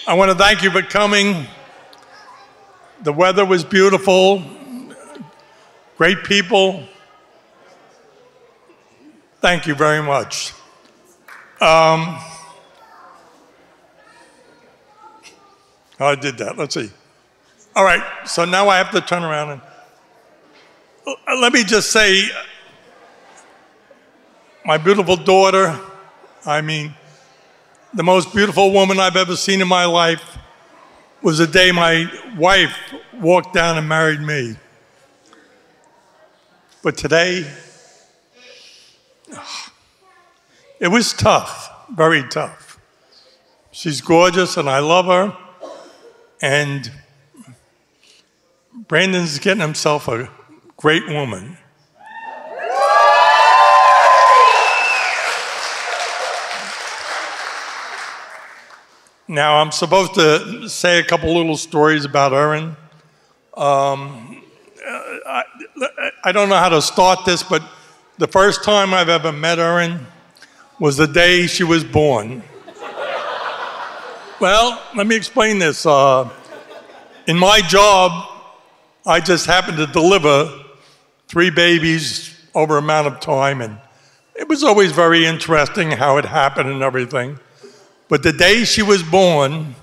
I want to thank you for coming. The weather was beautiful, great people. Thank you very much. I did that. Let's see. All right, so now I have to turn around and let me just say, my beautiful daughter, I mean, the most beautiful woman I've ever seen in my life was the day my wife walked down and married me. But today, it was tough, very tough. She's gorgeous and I love her. And Branden's getting himself a great woman. Now, I'm supposed to say a couple little stories about Erin. I don't know how to start this, but the first time I've ever met Erin was the day she was born. Well, let me explain this. In my job, I just happened to deliver 3 babies over an amount of time, and it was always very interesting how it happened and everything. But the day she was born,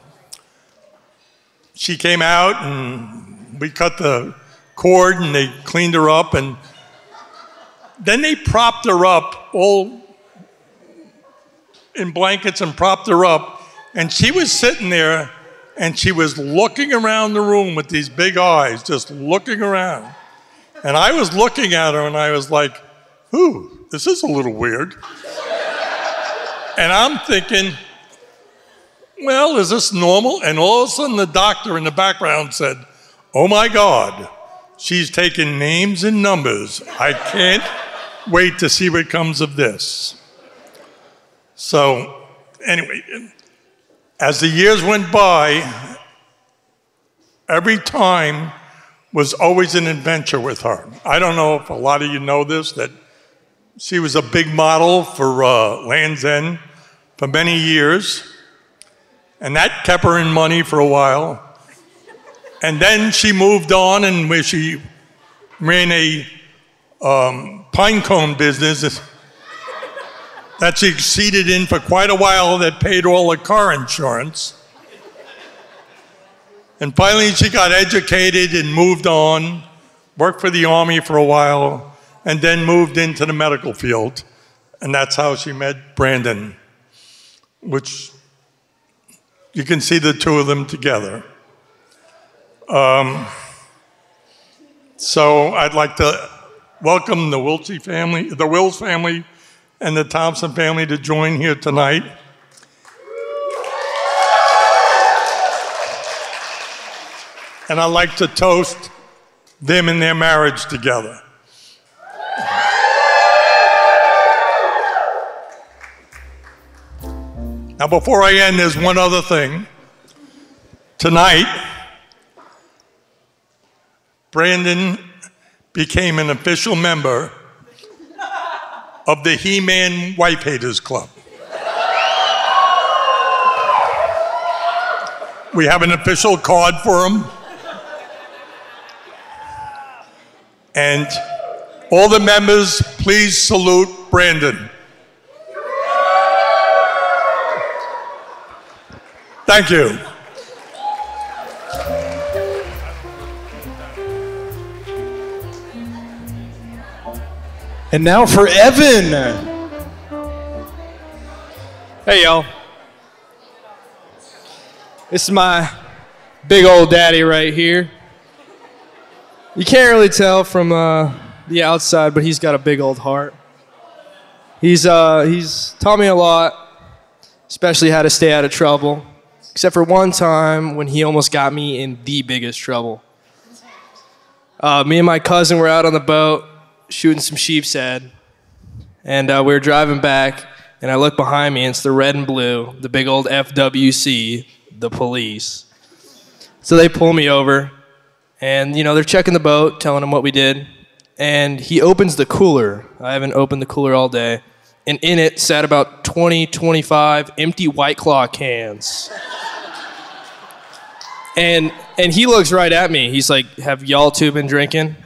she came out and we cut the cord and they cleaned her up, and then they propped her up all in blankets and propped her up, and she was sitting there and she was looking around the room with these big eyes, just looking around. And I was looking at her and I was like, ooh, this is a little weird. And I'm thinking, well, is this normal? And all of a sudden the doctor in the background said, oh my God, she's taking names and numbers. I can't wait to see what comes of this. So anyway, as the years went by, every time was always an adventure with her. I don't know if a lot of you know this, that she was a big model for Land's End for many years. And that kept her in money for a while. And then she moved on, and where she ran a pine cone business that she succeeded in for quite a while, that paid all her car insurance. And finally she got educated and moved on, worked for the Army for a while, and then moved into the medical field. And that's how she met Branden, which you can see the two of them together. So I'd like to welcome the Wills family and the Thompson family to join here tonight. And I'd like to toast them and their marriage together. Now, before I end, there's one other thing. Tonight, Branden became an official member of the He-Man Wife Haters Club. We have an official card for him. And all the members, please salute Branden. Thank you. And now for Evan. Hey, y'all. This is my big old daddy right here. You can't really tell from the outside, but he's got a big old heart. He's taught me a lot, especially how to stay out of trouble. Except for one time when he almost got me in the biggest trouble. Me and my cousin were out on the boat shooting some sheep's head. And we were driving back, and I look behind me, and it's the red and blue, the big old FWC, the police. So they pull me over, and they're checking the boat, telling him what we did. And he opens the cooler. I haven't opened the cooler all day. And in it sat about 20, 25 empty White Claw cans. And he looks right at me. He's like, "Have y'all two been drinking?"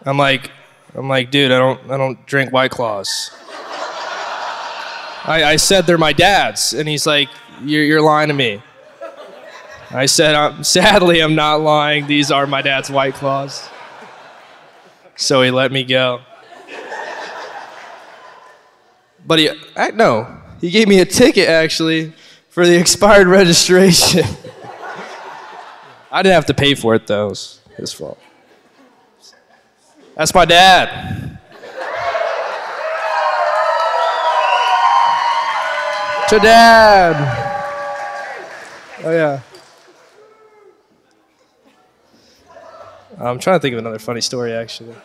I'm like, dude, I don't drink White Claws. I said they're my dad's, and he's like, you're lying to me. I said, sadly, I'm not lying. These are my dad's White Claws. So he let me go. But he gave me a ticket, actually, for the expired registration. I didn't have to pay for it, though. It was his fault. That's my dad. To Dad. Oh, yeah. I'm trying to think of another funny story, actually.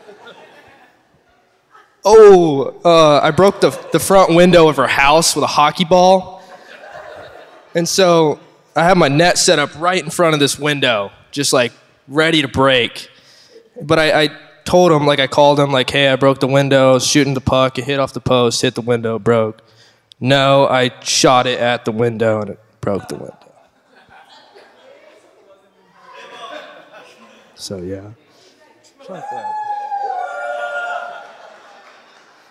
I broke the front window of her house with a hockey ball. And so I had my net set up right in front of this window, just like ready to break. But I told him, I called him, hey, I broke the window, shooting the puck, it hit off the post, hit the window, broke. No, I shot it at the window and it broke the window. So, yeah.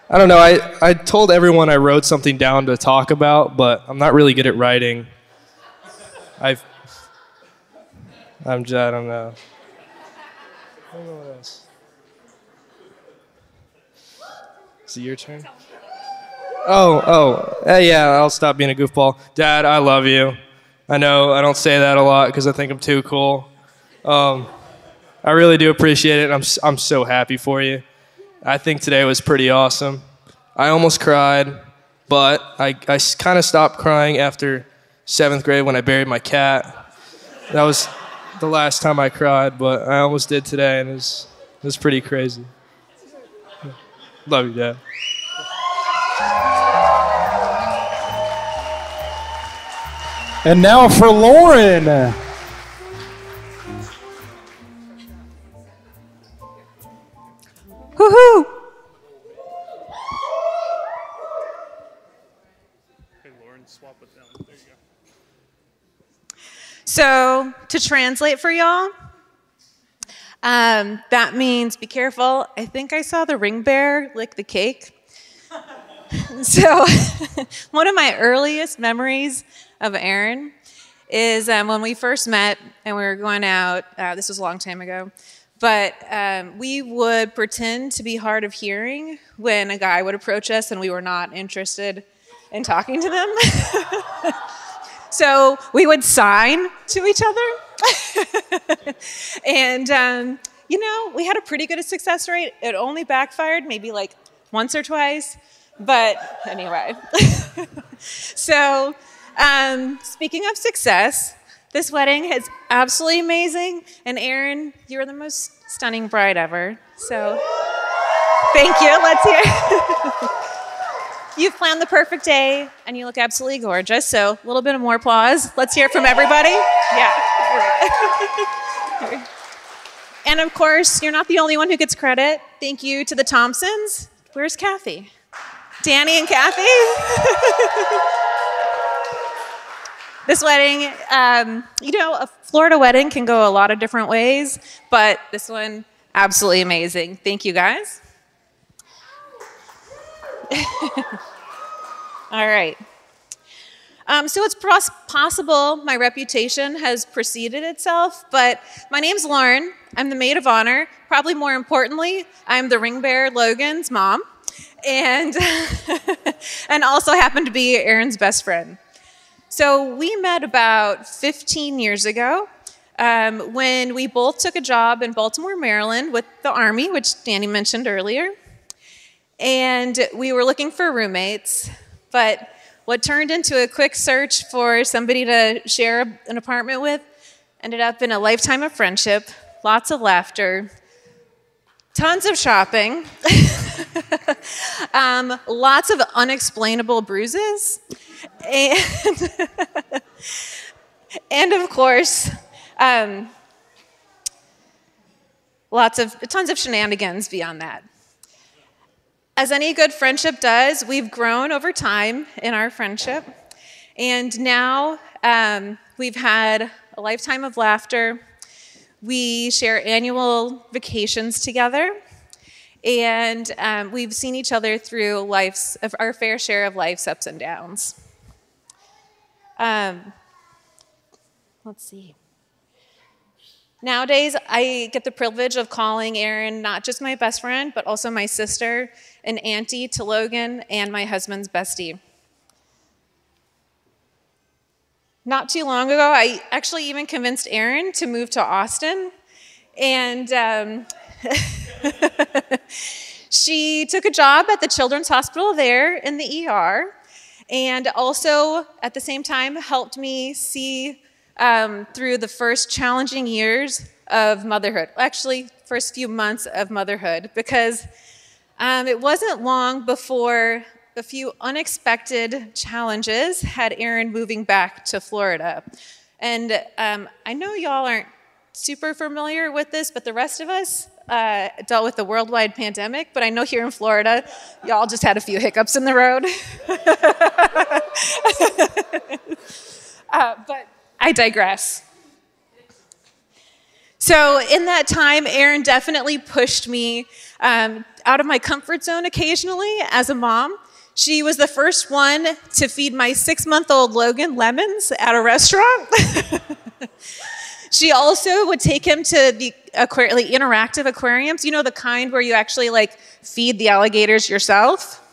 I don't know, I told everyone I wrote something down to talk about, but I'm not really good at writing. I don't know. I don't know what else. Is it your turn? Yeah, I'll stop being a goofball. Dad, I love you. I know I don't say that a lot because I think I'm too cool. I really do appreciate it. I'm so happy for you. I think today was pretty awesome. I almost cried, but I kind of stopped crying after 7th grade when I buried my cat. That was the last time I cried, but I almost did today, and it was pretty crazy. Love you, Dad. And now for Lauren. Woohoo! Hey, Lauren, swap it down. There you go. So, to translate for y'all, that means be careful. I think I saw the ring bearer lick the cake. So, one of my earliest memories of Erin is when we first met and we were going out. This was a long time ago. But we would pretend to be hard of hearing when a guy would approach us and we were not interested in talking to them. So we would sign to each other. And, we had a pretty good success rate. It only backfired maybe once or twice. But anyway. So speaking of success, this wedding is absolutely amazing, and Erin, you're the most stunning bride ever. So, thank you. Let's hear. You've planned the perfect day, and you look absolutely gorgeous. So, a little bit of more applause. Let's hear it from everybody. Yeah. All right. And of course, you're not the only one who gets credit. Thank you to the Thompsons. Where's Kathy? Danny and Kathy. This wedding, a Florida wedding can go a lot of different ways, but this one, absolutely amazing. Thank you, guys. All right. So it's possible my reputation has preceded itself, but my name's Lauren. I'm the maid of honor. Probably more importantly, I'm the ring bearer, Logan's mom, and, and also happen to be Erin's best friend. So we met about 15 years ago when we both took a job in Baltimore, Maryland with the Army, which Danny mentioned earlier. And we were looking for roommates, but what turned into a quick search for somebody to share an apartment with ended up in a lifetime of friendship, lots of laughter, tons of shopping, lots of unexplainable bruises, and of course, tons of shenanigans beyond that. As any good friendship does, we've grown over time in our friendship, and now we've had a lifetime of laughter. We share annual vacations together. And we've seen each other through our fair share of life's ups and downs. Let's see. Nowadays, I get the privilege of calling Erin not just my best friend, but also my sister, an auntie to Logan, and my husband's bestie. Not too long ago, I actually even convinced Erin to move to Austin. And she took a job at the Children's Hospital there in the ER, and also at the same time helped me see through the first challenging years of motherhood. Actually, first few months of motherhood, because it wasn't long before a few unexpected challenges had Erin moving back to Florida. And I know y'all aren't super familiar with this, but the rest of us dealt with the worldwide pandemic, but I know here in Florida, y'all just had a few hiccups in the road. But I digress. So in that time, Erin definitely pushed me out of my comfort zone occasionally as a mom. She was the first one to feed my 6-month-old Logan lemons at a restaurant. She also would take him to the interactive aquariums, you know, the kind where you actually feed the alligators yourself.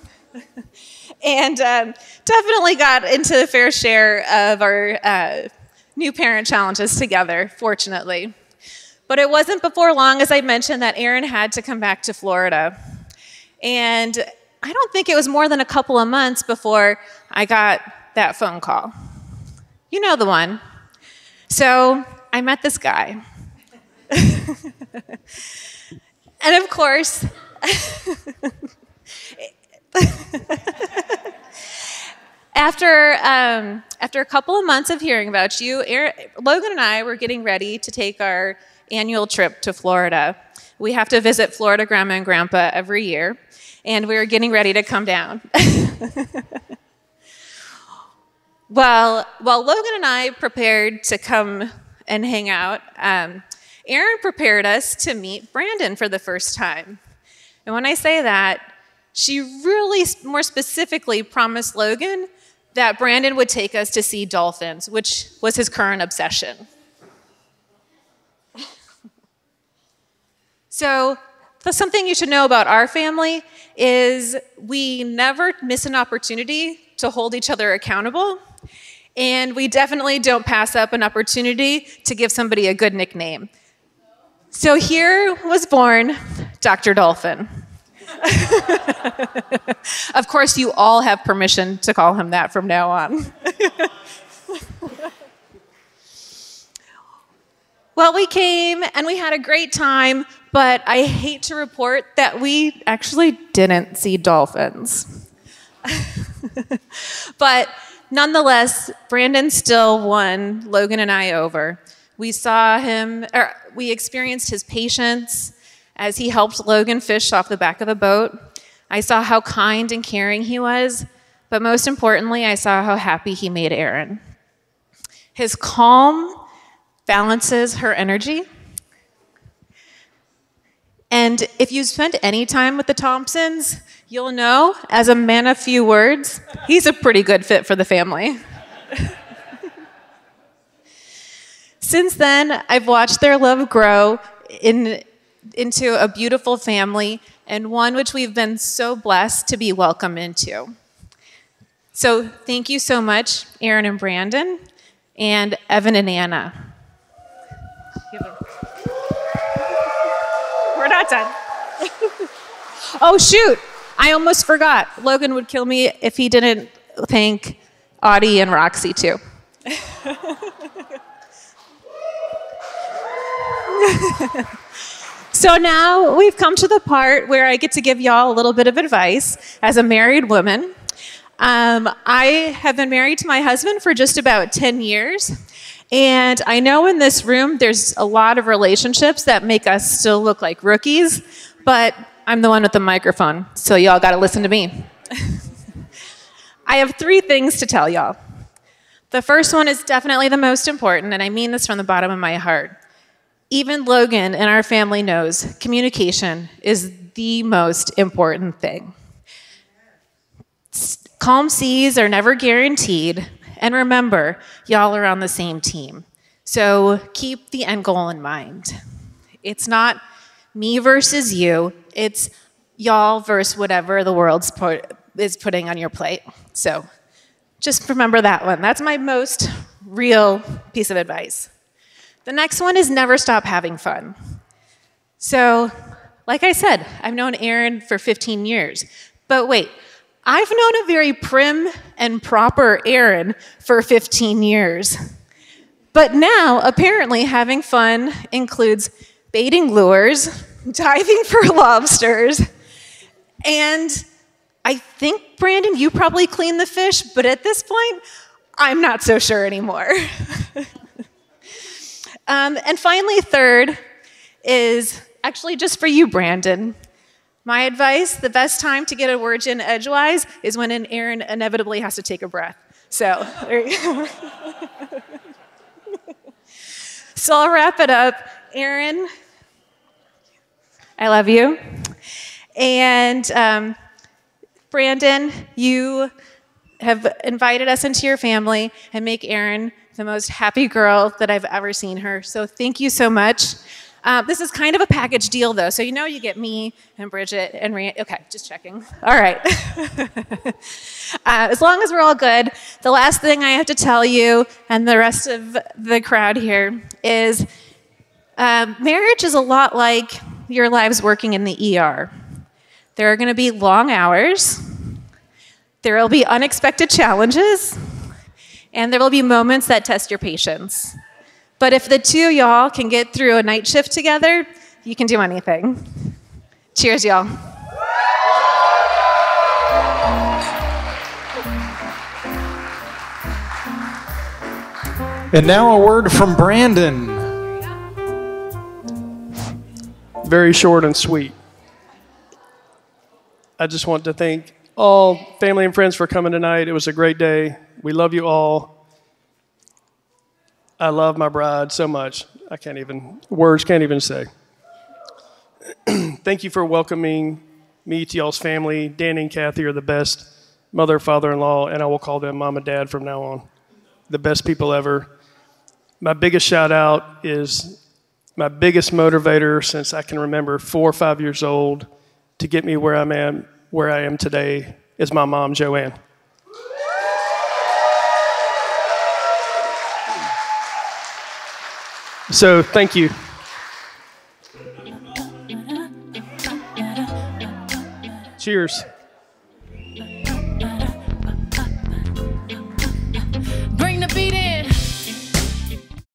And definitely got into the fair share of our new parent challenges together, fortunately. But it wasn't before long, as I mentioned, that Erin had to come back to Florida. And I don't think it was more than a couple of months before I got that phone call. You know the one. So I met this guy. And of course, after a couple of months of hearing about you, Logan and I were getting ready to take our annual trip to Florida. We have to visit Florida Grandma and Grandpa every year, and we were getting ready to come down. While Logan and I prepared to come and hang out, Erin prepared us to meet Branden for the first time. And when I say that, she really more specifically promised Logan that Branden would take us to see dolphins, which was his current obsession. So something you should know about our family is we never miss an opportunity to hold each other accountable, and we definitely don't pass up an opportunity to give somebody a good nickname. So here was born Dr. Dolphin. Of course, you all have permission to call him that from now on. Well, we came and we had a great time, but I hate to report that we actually didn't see dolphins. But nonetheless, Branden still won Logan and I over. We experienced his patience as he helped Logan fish off the back of the boat. I saw how kind and caring he was, but most importantly, I saw how happy he made Erin. His calm balances her energy. And if you spent any time with the Thompsons, you'll know, as a man of few words, he's a pretty good fit for the family. Since then, I've watched their love grow into a beautiful family, and one which we've been so blessed to be welcomed into. So thank you so much, Erin and Branden, and Evan and Anna. We're not done. Oh, shoot. I almost forgot. Logan would kill me if he didn't thank Audie and Roxy, too. So now we've come to the part where I get to give y'all a little bit of advice as a married woman. I have been married to my husband for just about 10 years. And I know in this room there's a lot of relationships that make us still look like rookies, but I'm the one with the microphone, so y'all gotta listen to me. I have 3 things to tell y'all. The first one is definitely the most important, and I mean this from the bottom of my heart. Even Logan in our family knows communication is the most important thing. Calm seas are never guaranteed, and remember, y'all are on the same team. So keep the end goal in mind. It's not me versus you, it's y'all versus whatever the world is putting on your plate. So just remember that one. That's my most real piece of advice. The next one is never stop having fun. So, like I said, I've known Erin for 15 years. But wait, I've known a very prim and proper Erin for 15 years. But now, apparently, having fun includes baiting lures, diving for lobsters, and I think, Branden, you probably clean the fish, but at this point, I'm not so sure anymore. And finally, third is actually just for you, Branden. My advice, the best time to get a word in edgewise is when an Erin inevitably has to take a breath. So, there you go. So I'll wrap it up. Erin, I love you. And Branden, you have invited us into your family and make Erin the most happy girl that I've ever seen her. So thank you so much. This is kind of a package deal, though. So you know you get me and Bridget and Rand. Okay, just checking. All right. As long as we're all good, the last thing I have to tell you and the rest of the crowd here is marriage is a lot like your lives working in the ER. There are going to be long hours. There will be unexpected challenges. And there will be moments that test your patience. But if the two of y'all can get through a night shift together, you can do anything. Cheers, y'all. And now a word from Branden. Very short and sweet. I just want to thank all family and friends for coming tonight. It was a great day. We love you all. I love my bride so much. Words can't even say. Thank you for welcoming me to y'all's family. Danny and Kathy are the best mother, father-in-law, and I will call them mom and dad from now on. The best people ever. My biggest shout out is my biggest motivator since I can remember 4 or 5 years old to get me where I am today is my mom, Joanne. So thank you. Cheers.